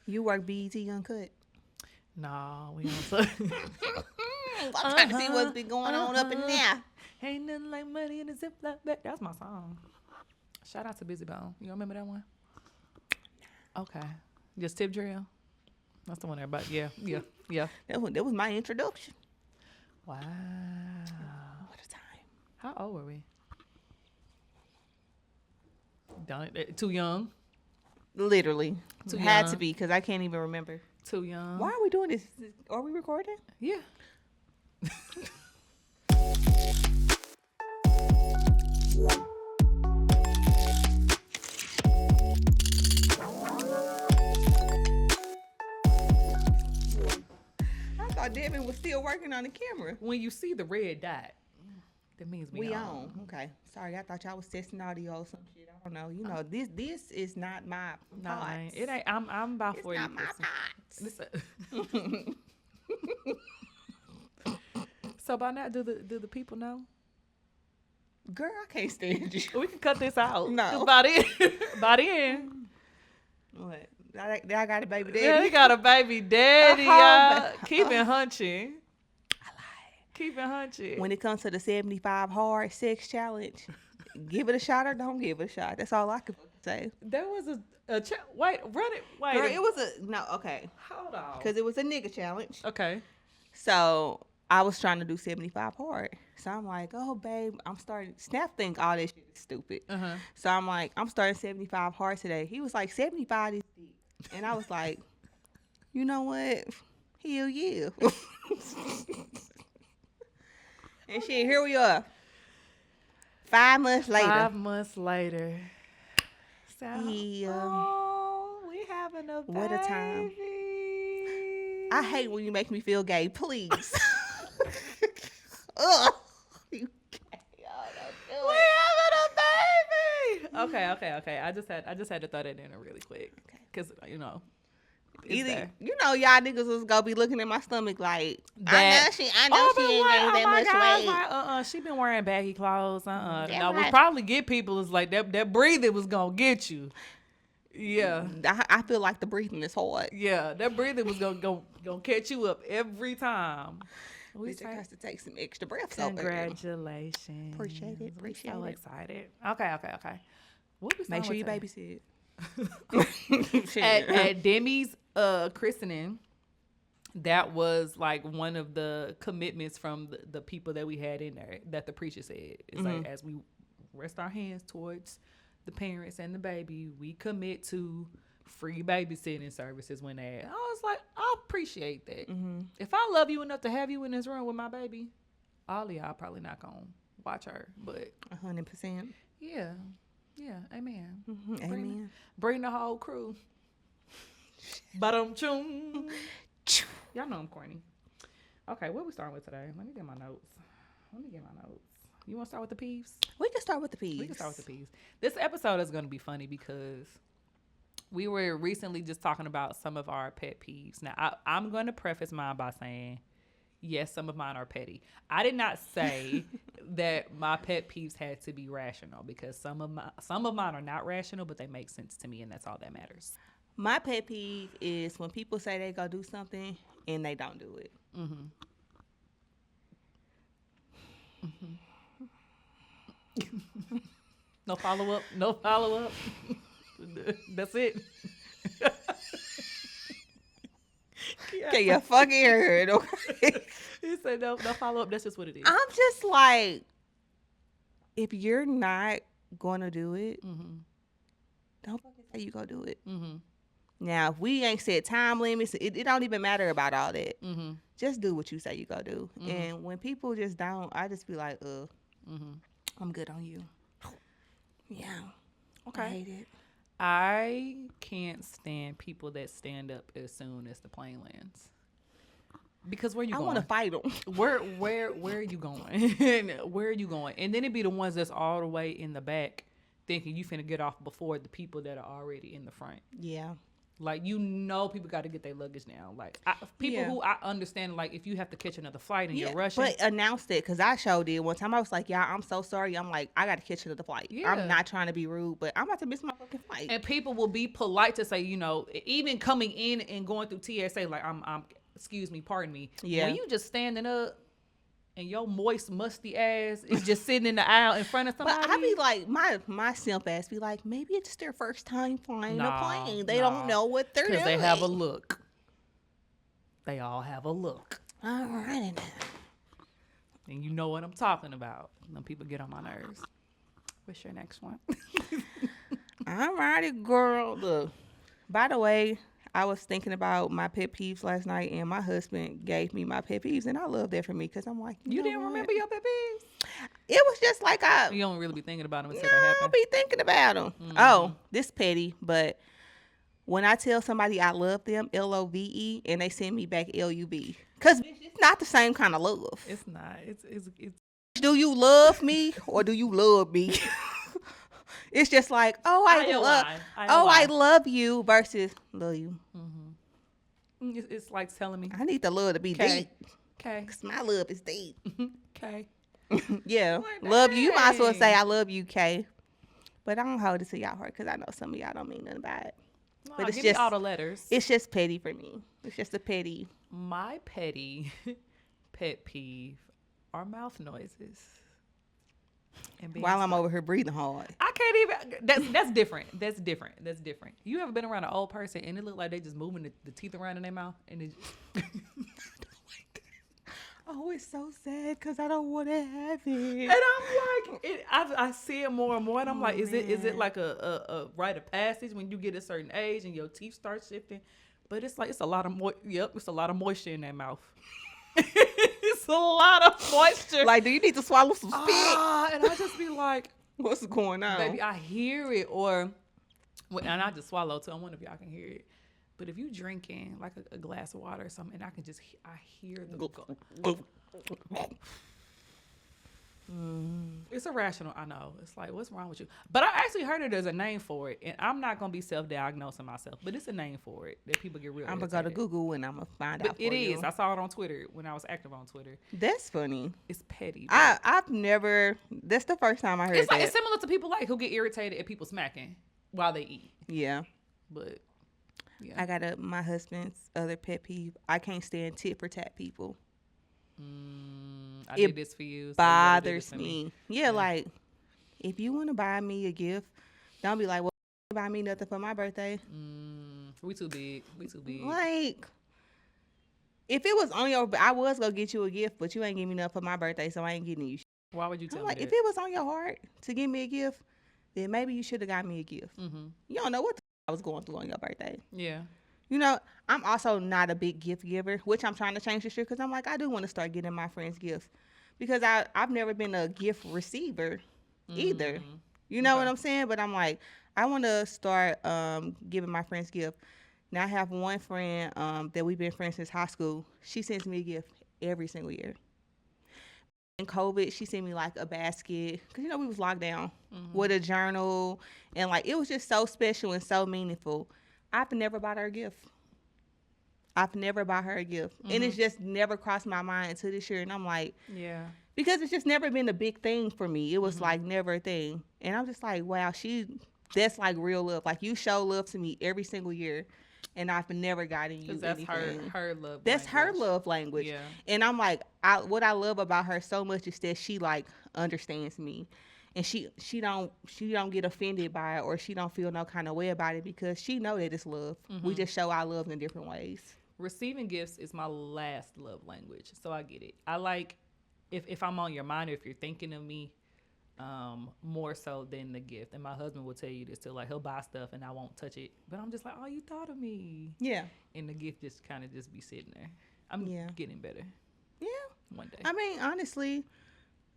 You work BET Uncut. No, we don't. I'm trying to see what's been going on up in there. Ain't nothing like money in a ziploc bag. That's my song. Shout out to Busy Bone. You remember that one? Okay. Just Tip Drill. That's the one everybody. Yeah. That was my introduction. Wow. What a time. How old were we? Too young. Literally. Too Had young. to be because I can't even remember. Too young. Why are we doing this? Are we recording? Yeah. I thought Devin was still working on the camera. When you see the red dot, that means We on. Okay. Sorry, I thought y'all was testing audio or some shit. I don't know. You know, this is not my No, pots. it ain't. I'm about It's 40. not my pots. So by now, do the people know? Girl, I can't stand you. We can cut this out. No. 'Cause by the end. What? I got a baby daddy. Yeah, he got a baby daddy, y'all. Keep it hunching. I lied. Keep it hunching. When it comes to the 75 hard sex challenge, give it a shot or don't give it a shot. That's all I can say. There was wait, run it. Wait. Girl, it was okay. Hold on. Because it was a nigga challenge. Okay. So I was trying to do 75 hard. So I'm like, oh, babe, I'm starting. Snap think all this shit is stupid. Uh-huh. So I'm like, I'm starting 75 hard today. He was like, 75 is deep. And I was like, you know what? Hell yeah. And shit, here we are. 5 months later. 5 months later. So, He, we having a baby. what a time. I hate when you make me feel gay. Please. Ugh. You gay. Y'all don't do We it. having a baby. Okay. I just had to throw that in really quick. Okay. Cause it's Either, there. you know, y'all niggas was gonna be looking at my stomach like, I That- know she ain't gained that much weight. Like, she been wearing baggy clothes. That No, we right. probably get people is like that breathing was gonna get you. Yeah. I feel like the breathing is hard. Yeah. That breathing was gonna catch you up every time. We just has to take some extra breaths over there. Congratulations. Appreciate it. We're so Appreciate it. excited. Okay. What we Make sure starting you with babysit. today? At Demi's christening, that was like one of the commitments from the people that we had in there that the preacher said. It's like, as we rest our hands towards the parents and the baby, we commit to free babysitting services when they. I was like, I appreciate that. If I love you enough to have you in this room with my baby, all of y'all probably not gonna watch her, but 100%. yeah, amen. Amen. Bring the whole crew. Ba-dum-chum. Y'all know I'm corny. Okay, what we starting with today? Let me get my notes. You want to start with the peeves? We can start with the peas. We can start with the peeves. This episode is going to be funny because we were recently just talking about some of our pet peeves. Now, I'm going to preface mine by saying, yes, some of mine are petty. I did not say that my pet peeves had to be rational because some of mine are not rational, but they make sense to me, and that's all that matters. My pet peeve is when people say they go do something and they don't do it. No follow up. That's it. Okay, you fucking heard, okay? He said no follow up. That's just what it is. I'm just like, if you're not going to do it, don't fucking say you gonna do it. Now, if we ain't set time limits, it don't even matter about all that. Just do what you say you gonna do. And when people just don't, I just be like, I'm good on you. Yeah. Okay. I hate it. I can't stand people that stand up as soon as the plane lands. Because where you I going? want to fight them. Where are you going? Where are you going? And then it be the ones that's all the way in the back thinking you finna get off before the people that are already in the front. Yeah. Like, people got to get their luggage now. Like, people Yeah. who I understand, like, if you have to catch another flight and Yeah, you're rushing. but announced it because I showed it one time. I was like, "Yeah, I'm so sorry." I'm like, "I got to catch another flight." I'm Yeah. not trying to be rude, but I'm about to miss my fucking flight. And people will be polite to say, even coming in and going through TSA, like, excuse me, pardon me. Yeah. When you just standing up and your moist, musty ass is just sitting in the aisle in front of somebody. But I be like, my simp ass be like, maybe it's their first time flying a plane. They don't know what they're doing. Because they have a look. They all have a look. All right. And you know what I'm talking about. Them people get on my nerves. What's your next one? All righty, girl. Look, by the way, I was thinking about my pet peeves last night, and my husband gave me my pet peeves, and I love that for me because I'm like, you didn't remember your pet peeves? It was just like You don't really be thinking about them until no, they happen. I be thinking about them. Mm-hmm. Oh, this petty, but when I tell somebody I love them, LOVE, and they send me back LUV, because it's not the same kind of love. It's not. It's. Do you love me or do you love me? It's just like, I love you versus love you. Mm-hmm. It's like telling me I need the love to be deep. Okay. Because my love is deep. Okay. Yeah. Love you. You might as well say I love you, Kay. But I don't hold it to y'all heart because I know some of y'all don't mean nothing by it. No, but it's give just me all the letters. It's just petty for me. It's just a petty. My petty pet peeve are mouth noises. While I'm over here breathing hard. I can't even. That's different. That's different. You ever been around an old person and it look like they just moving the teeth around in their mouth and it. Oh, it's so sad because I don't want to have it. And I'm like, I see it more and more, and I'm like, is it like a rite of passage when you get a certain age and your teeth start shifting? But it's like it's a lot of it's a lot of moisture in that mouth. It's a lot of moisture. Like, do you need to swallow some spit? And I just be like, what's going on? Baby, I hear it, and I just swallow too. I wonder if y'all can hear it. But if you drinking like a glass of water or something, and I can just I hear the It's irrational, I know. It's like, what's wrong with you? But I actually heard that there's a name for it, and I'm not gonna be self-diagnosing myself, but it's a name for it that people get real. I'm gonna go to Google and I'm gonna find out. It is. I saw it on Twitter when I was active on Twitter. That's funny. It's petty. I've never. That's the first time I heard that. It's similar to people like who get irritated at people smacking while they eat. Yeah. But yeah. I got my husband's other pet peeve. I can't stand tit for tat people. I did this for you. So bothers me. Yeah, like if you want to buy me a gift, don't be like, well, buy me nothing for my birthday. We too big. Like, if it was on your, I was gonna get you a gift, but you ain't give me nothing for my birthday, so I ain't getting you. Why would you tell me that? If it was on your heart to give me a gift, then maybe you should have got me a gift. You don't know what I was going through on your birthday. Yeah. You know, I'm also not a big gift giver, which I'm trying to change this year because I'm like, I do want to start getting my friends gifts because I've never been a gift receiver either. You know what I'm saying? But I'm like, I want to start giving my friends gifts. Now I have one friend that we've been friends since high school. She sends me a gift every single year. In COVID, she sent me like a basket because we was locked down with a journal, and like it was just so special and so meaningful. I've never bought her a gift. And it's just never crossed my mind until this year. And I'm like, yeah, because it's just never been a big thing for me. It was like never a thing. And I'm just like, wow, that's like real love. Like you show love to me every single year. And I've never gotten you that's anything. her love. That's her love language. Yeah. And I'm like, what I love about her so much is that she like understands me. And she don't get offended by it or she don't feel no kind of way about it because she know that it's love. We just show our love in different ways. Receiving gifts is my last love language, so I get it. I like if I'm on your mind or if you're thinking of me more so than the gift. And my husband will tell you this too. Like he'll buy stuff and I won't touch it, but I'm just like, oh, you thought of me. Yeah. And the gift just kind of just be sitting there. I'm getting better. Yeah. One day. I mean, honestly,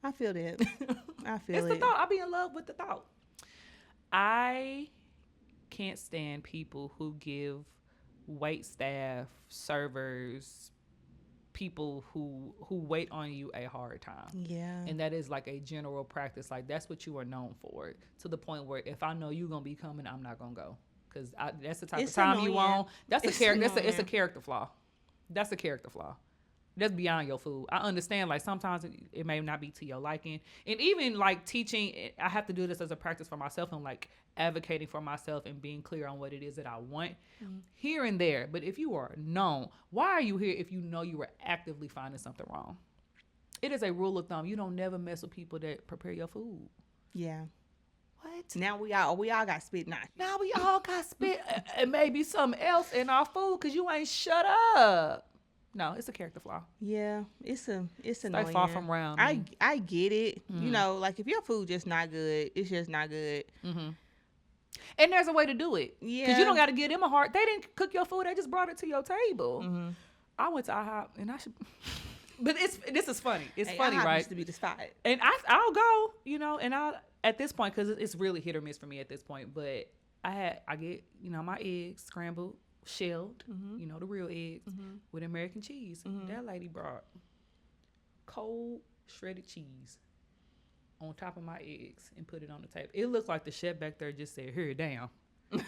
I feel that. It's the thought. I be in love with the thought. I can't stand people who give wait staff, servers, people who wait on you a hard time. Yeah. And that is like a general practice. Like that's what you are known for. To the point where if I know you're gonna be coming, I'm not gonna go. because that's the type It's of time annoying. you on. That's a It's character. It's a annoying. character flaw. That's a character flaw. That's beyond your food. I understand, like, sometimes it may not be to your liking. And even, like, teaching, I have to do this as a practice for myself and, like, advocating for myself and being clear on what it is that I want here and there. But if you are known, why are you here if you know you were actively finding something wrong? It is a rule of thumb. You don't never mess with people that prepare your food. Yeah. What? Now we all got spit knife. Now we all got spit and maybe something else in our food because you ain't shut up. No, it's a character flaw. Yeah, it's annoying. Like far from round. I get it. You know, like if your food just not good, it's just not good. And there's a way to do it. Yeah. Because you don't got to give them a heart. They didn't cook your food. They just brought it to your table. I went to IHOP and I should. But this is funny. It's funny, IHOP right? used to be the spot. And I'll go, you know, and at this point, because it's really hit or miss for me at this point. But I get, you know, my eggs scrambled, shelled, you know, the real eggs with American cheese. That lady brought cold shredded cheese on top of my eggs and put it on the table. It looked like the chef back there just said, "Here, down." And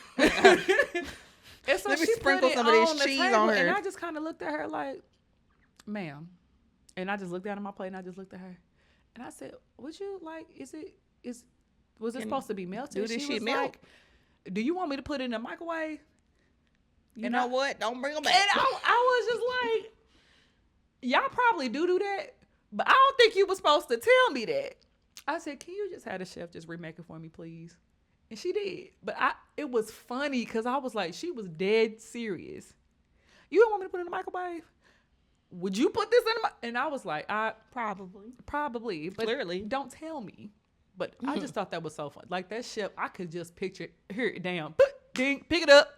so Let me she sprinkle put it some of this on the cheese table, on her. and I just kind of looked at her like, "Ma'am," and I just looked down at my plate and I just looked at her, and I said, "Would you like? Was it supposed to be melted?" Do this She shit was melt? like, "Do you want me to put it in the microwave?" You And know what? Don't bring them back. And I was just like, y'all probably do that, but I don't think you were supposed to tell me that. I said, can you just have the chef just remake it for me, please? And she did. But it was funny because I was like, she was dead serious. You don't want me to put it in the microwave? Would you put this in the And I was like, probably. But Clearly. don't tell me. But I just thought that was so fun. Like that chef, I could just picture it down. Ding, pick it up.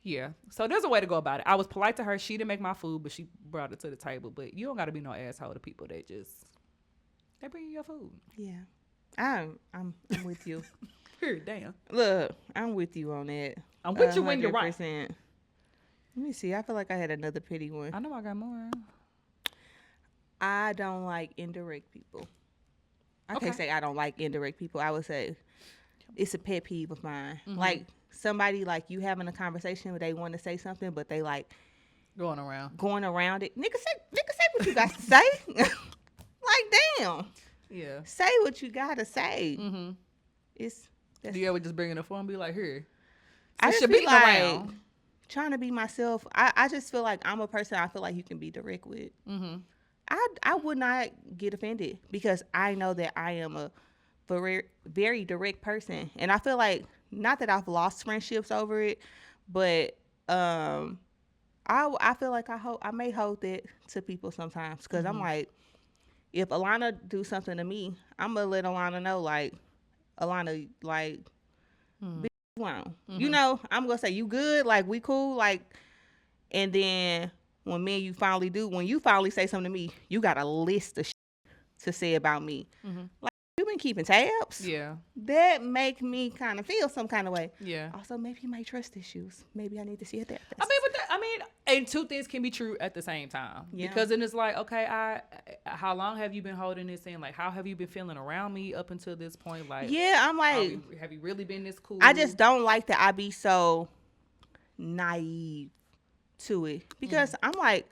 Yeah. So there's a way to go about it. I was polite to her. She didn't make my food, but she brought it to the table. But you don't got to be no asshole to people that they bring you your food. Yeah. I'm with you. Damn. Look, I'm with you on that. I'm with you when you're right. 100%. Let me see. I feel like I had another pity one. I know I got more. I don't like indirect people. I can't say I don't like indirect people. I would say it's a pet peeve of mine. Like somebody like you having a conversation where they want to say something, but they like going around it. Nigga say what you got to say. Like damn. Yeah. Say what you gotta say. Do you ever just bring it up for and be like, here? I just should be be like around. trying to be myself. I just feel like I'm a person I feel like you can be direct with. I would not get offended because I know that I am a very, very direct person. And I feel like, not that I've lost friendships over it, but I feel like I may hold that to people sometimes because I'm like, if Alana do something to me, I'm going to let Alana know, like, Alana, like, be alone. You know, I'm going to say, you good? Like, we cool? Like, and then when me and you finally say something to me, you got a list of shit to say about me. Like, you been keeping tabs. Yeah. That make me kind of feel some kind of way. Yeah. Also, maybe you might trust issues. Maybe I need to see a therapist. And two things can be true at the same time. Yeah. Because then it's like, okay, how long have you been holding this in? Like, how have you been feeling around me up until this point? Like, yeah, I'm like, have you really been this cool? I just don't like that I be so naive to it because I'm like,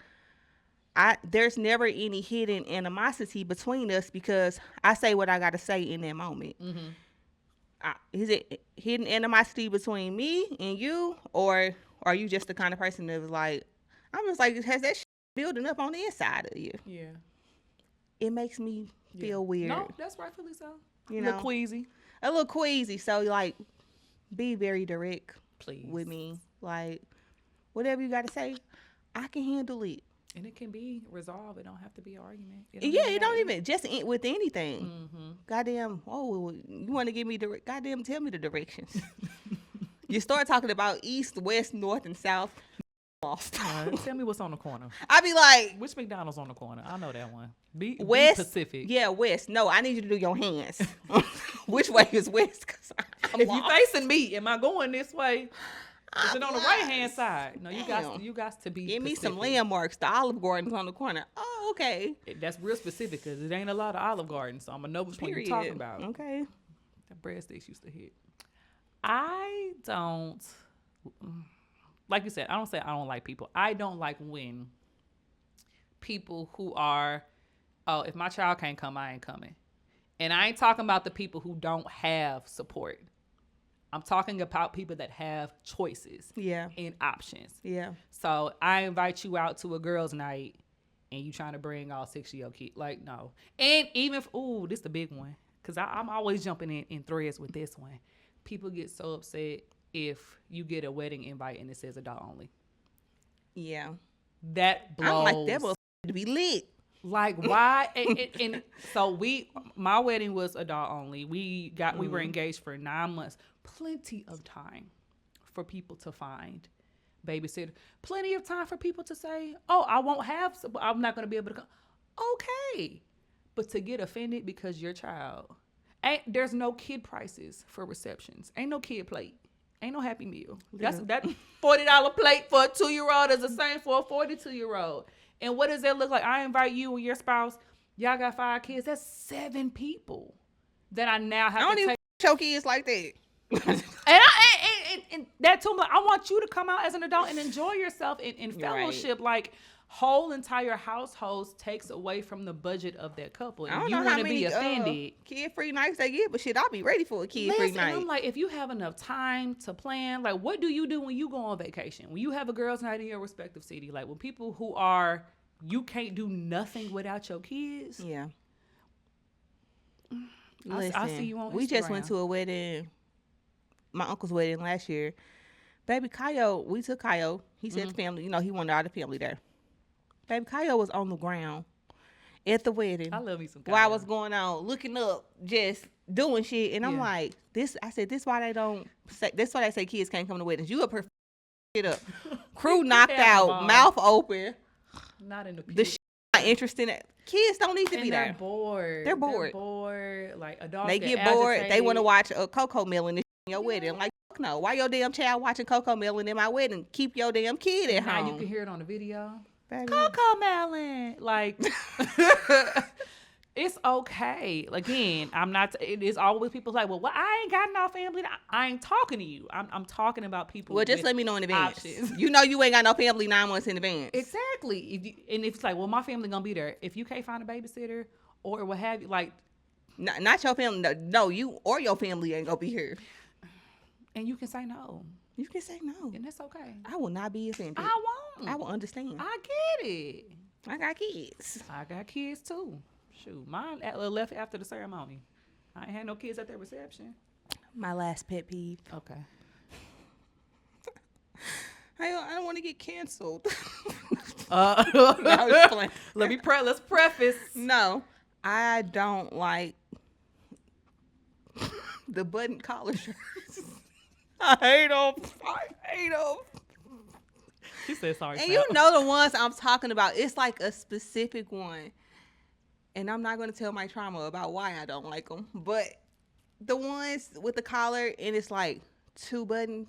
there's never any hidden animosity between us because I say what I got to say in that moment. Is it hidden animosity between me and you, or are you just the kind of person that was like, I'm just like, has that shit building up on the inside of you? Yeah. It makes me feel weird. No, that's rightfully so. You know, a little queasy. So like, be very direct, please, with me. Like, whatever you got to say, I can handle it. And it can be resolved. It don't have to be an argument. It don't even just with anything. Goddamn, you want to give me goddamn, tell me the directions. You start talking about east, west, north, and south. Lost. Tell me what's on the corner. I be like, which McDonald's on the corner? I know that one. Be Pacific. Yeah, west. No, I need you to do your hands. Which way is west? If you facing me, am I going this way? Is it on the right hand side? No, you got to be. Give me Pacific. some landmarks. The Olive Garden's on the corner. Oh, okay. That's real specific because it ain't a lot of Olive Gardens, so I'm gonna know which one you're talking about. Okay. That breadsticks used to hit. I don't, like you said, I don't say I don't like people. I don't like when people who are, oh, if my child can't come, I ain't coming. And I ain't talking about the people who don't have support. I'm talking about people that have choices and options. Yeah. So I invite you out to a girls' night and you trying to bring all 6 of your kids. Like, no. And even if, ooh, this is the big one. Because I'm always jumping in threads with this one. People get so upset if you get a wedding invite and it says adult only. Yeah. That blows. I'm like, that motherfucker to be lit. Like, why? and so my wedding was adult only. We were engaged for 9 months. Plenty of time for people to find babysitter. Plenty of time for people to say, oh, I'm not going to be able to come. Okay. But to get offended because your child, there's no kid prices for receptions. Ain't no kid plate. Ain't no Happy Meal. That $40 plate for a 2-year-old is the same for a 42-year-old. And what does that look like? I invite you and your spouse. Y'all got 5 kids. That's 7 people that I now have to take. I don't even show kids like that. and that too much. I want you to come out as an adult and enjoy yourself in fellowship. Right. Like, whole entire households takes away from the budget of that couple. And you want to be offended. Kid-free nights they get, but shit, I'll be ready for a kid-free night. And I'm like, if you have enough time to plan, like, what do you do when you go on vacation? When you have a girls' night in your respective city? Like, when people who are, you can't do nothing without your kids. Yeah. Listen, I see you on Instagram. We just went to a wedding, my uncle's wedding last year. Baby Kayo, we took Kayo. He said the family, he wanted all the family there. Baby Kayo was on the ground at the wedding. I love me some Kayo. While I was going on, looking up, just doing shit. And I'm like, this why they say kids can't come to weddings. You up here shit up. Crew knocked out, mouth open. Not in the pit. The shit not interested in. Kids don't need to be there. They're bored. Like, adults they get bored. Agitated. They want to watch a Coco Melon in your wedding. Like, no. Why your damn child watching Coco Melon in my wedding? Keep your damn kid at home. Now you can hear it on the video. Baby. Coco Melon. Like, it's okay. Again, it is always people like, well, I ain't got no family. I ain't talking to you. I'm talking about people. Well, just let me know in advance. Options. You know you ain't got no family 9 months in advance. Exactly. If it's like, well, my family gonna be there. If you can't find a babysitter or what have you, like, not your family. No, you or your family ain't gonna be here. And you can say no. You can say no. And that's okay. I will not be offended. I won't. I will understand. I get it. I got kids. I got kids too. Shoot, mine left after the ceremony. I ain't had no kids at their reception. My last pet peeve. Okay. I don't want to get canceled. Let's preface. No, I don't like the button collar shirts. I hate them. She said sorry. And you know the ones I'm talking about. It's like a specific one. And I'm not going to tell my trauma about why I don't like them. But the ones with the collar and it's like 2 buttons,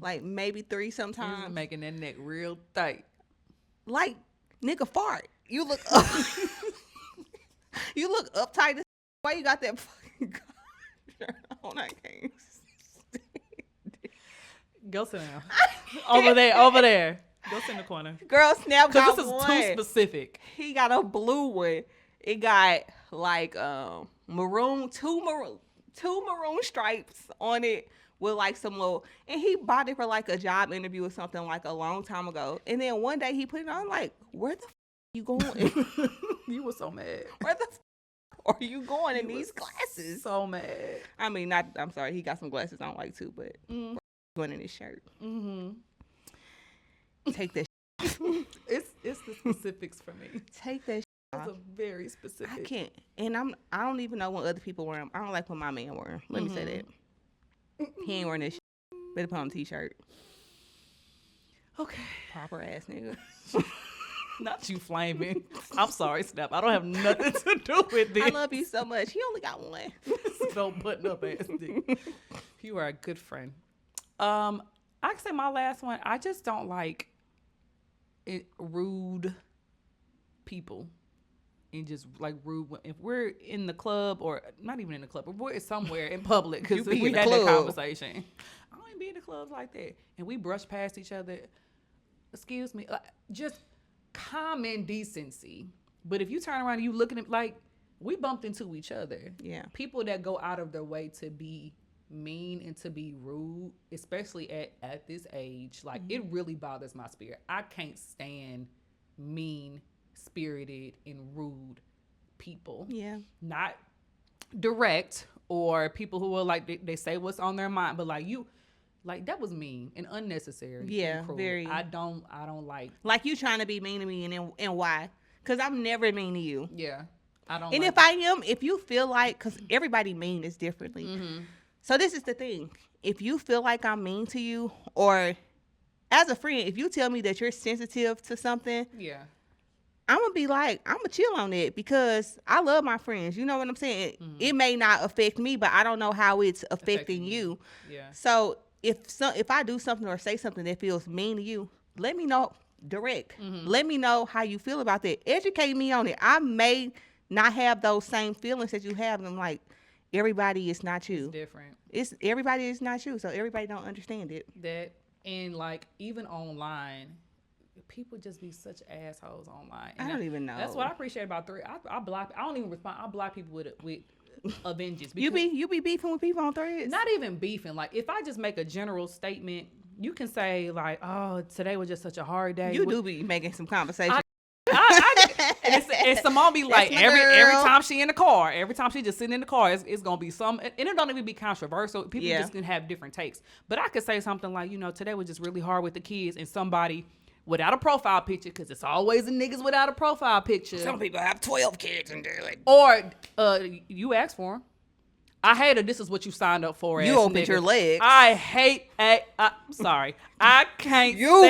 like maybe 3 sometimes. You're making that neck real tight. Like, nigga, fart. You look up. You look uptight. Why you got that fucking collar shirt on? I can't. Go sit down. Over there. Go sit in the corner. Girl, Snap got one. Because this is too specific. He got a blue one. It got like maroon, two maroon stripes on it with like some little, and he bought it for like a job interview or something like a long time ago. And then one day he put it on, like, where the you going? You were so mad. Where the are you going in these glasses? So mad. I mean, I'm sorry, he got some glasses I don't like too, but going in his shirt. Take that. It's the specifics for me. Take that. It's a very specific. I can't, and I don't even know when other people wear them. I don't like when my man wear them. Let me say that. He ain't wearing this. Better put on a t-shirt. Okay. Proper ass nigga. Not you flaming. I'm sorry, Snap. I don't have nothing to do with this. I love you so much. He only got one. Don't button up ass nigga. You are a good friend. I can say my last one. I just don't like rude people. and just like rude. If we're in the club, or not even in the club, but we're somewhere in public, because we had that conversation. I don't even be in the clubs like that, and we brush past each other. Excuse me, just common decency. But if you turn around and you looking at, like, we bumped into each other. Yeah. People that go out of their way to be mean and to be rude, especially at this age, like, it really bothers my spirit. I can't stand mean spirited and rude people. Yeah. Not direct, or people who are like, they say what's on their mind, but like, you, like, that was mean and unnecessary. Yeah, and very. I don't like you trying to be mean to me, and why? Because I'm never mean to you. Yeah, I don't. And if you feel like, because everybody mean is differently. Mm-hmm. So this is the thing. If you feel like I'm mean to you, or as a friend, if you tell me that you're sensitive to something, yeah, I'm going to be like, I'm going to chill on it, because I love my friends. You know what I'm saying? Mm-hmm. It may not affect me, but I don't know how it's affecting you. Yeah. So if I do something or say something that feels mean to you, let me know direct. Mm-hmm. Let me know how you feel about that. Educate me on it. I may not have those same feelings that you have. And I'm like, everybody is not you. It's different. Everybody is not you. So everybody don't understand it. That, and like, even online, people just be such assholes online. And I don't even know. That's what I appreciate about Threads. I block. I don't even respond. I block people with a vengeance. You be beefing with people on Threads? Not even beefing. Like, if I just make a general statement, you can say like, "Oh, today was just such a hard day." You do be making some conversation. And Simone be like, every time she in the car, every time she just sitting in the car, it's gonna be some, and it don't even be controversial. People just can have different takes. But I could say something like, today was just really hard with the kids, and somebody without a profile picture, because it's always the niggas without a profile picture. Some people have 12 kids and they're like, or you asked for them. I hate it. This is what you signed up for. You opened your legs. I hate. I'm sorry. I can't. Stand.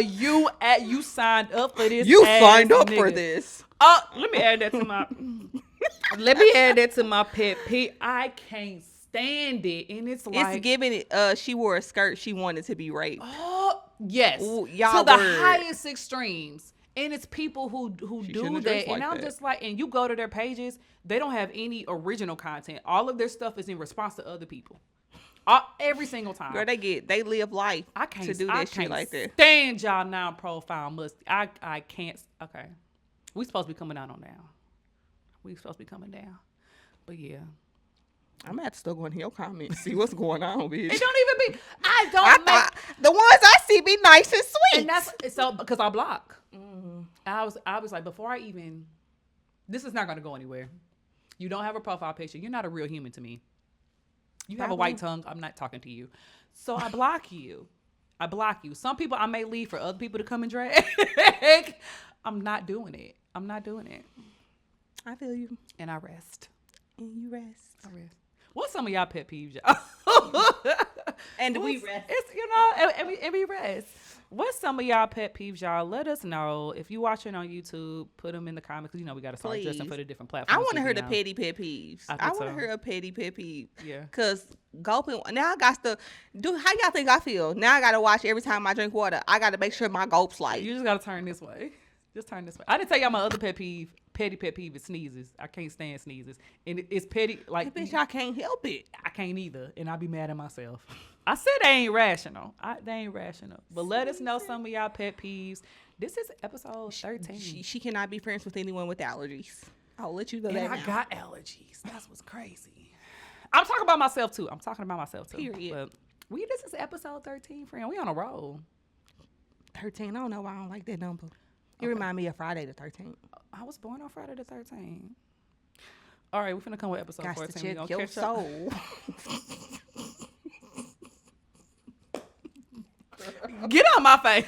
You signed up for this. You signed up nigga. For this. Oh, let me add that to my. Let me add that to my pet peeve. I can't stand it, and it's like, it's giving it. She wore a skirt. She wanted to be raped. Oh yes, Ooh, to the highest extremes. And it's people who do that, and I'm just like, and you go to their pages, they don't have any original content. All of their stuff is in response to other people. Every single time. Girl, they live life to do that shit like that. Stand y'all non-profile must. I can't. Okay, we supposed to be coming down on now. We supposed to be coming down, but yeah. I'm gonna have to still go into your comments, see what's going on, bitch. It don't even be. The ones I see be nice and sweet. And that's so because I block. Mm-hmm. I was like, before I even, this is not gonna go anywhere. You don't have a profile picture. You're not a real human to me. You have a white tongue. I'm not talking to you. So I block you. Some people I may leave for other people to come and drag. I'm not doing it. I feel you. And I rest. And you rest. I rest. What's some of y'all pet peeves, y'all? And we rest. It's, and we rest. What's some of y'all pet peeves, y'all? Let us know. If you watching on YouTube, put them in the comments, because we got to start adjusting for the different platforms. I want to hear the petty pet peeves. I want to hear a petty pet peeve. Yeah. Because gulping, now I got to do, how y'all think I feel? Now I got to watch every time I drink water. I got to make sure my gulp's light. You just got to turn this way. Just turn this way. I didn't tell y'all my other pet peeve. Petty pet peeve is sneezes. I can't stand sneezes. And it's petty. Like, bitch, I can't help it. I can't either. And I be mad at myself. I said they ain't rational. They ain't rational. But let us know some of y'all pet peeves. This is episode 13. She cannot be friends with anyone with allergies. I'll let you know that. And I got allergies. That's what's crazy. I'm talking about myself too. Period. But this is episode 13, friend. We on a roll. 13. I don't know why I don't like that number. It remind me of Friday the 13th. I was born on Friday the 13th. All right, we're finna come with episode 14. To check your soul. Get on my face.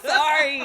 Sorry.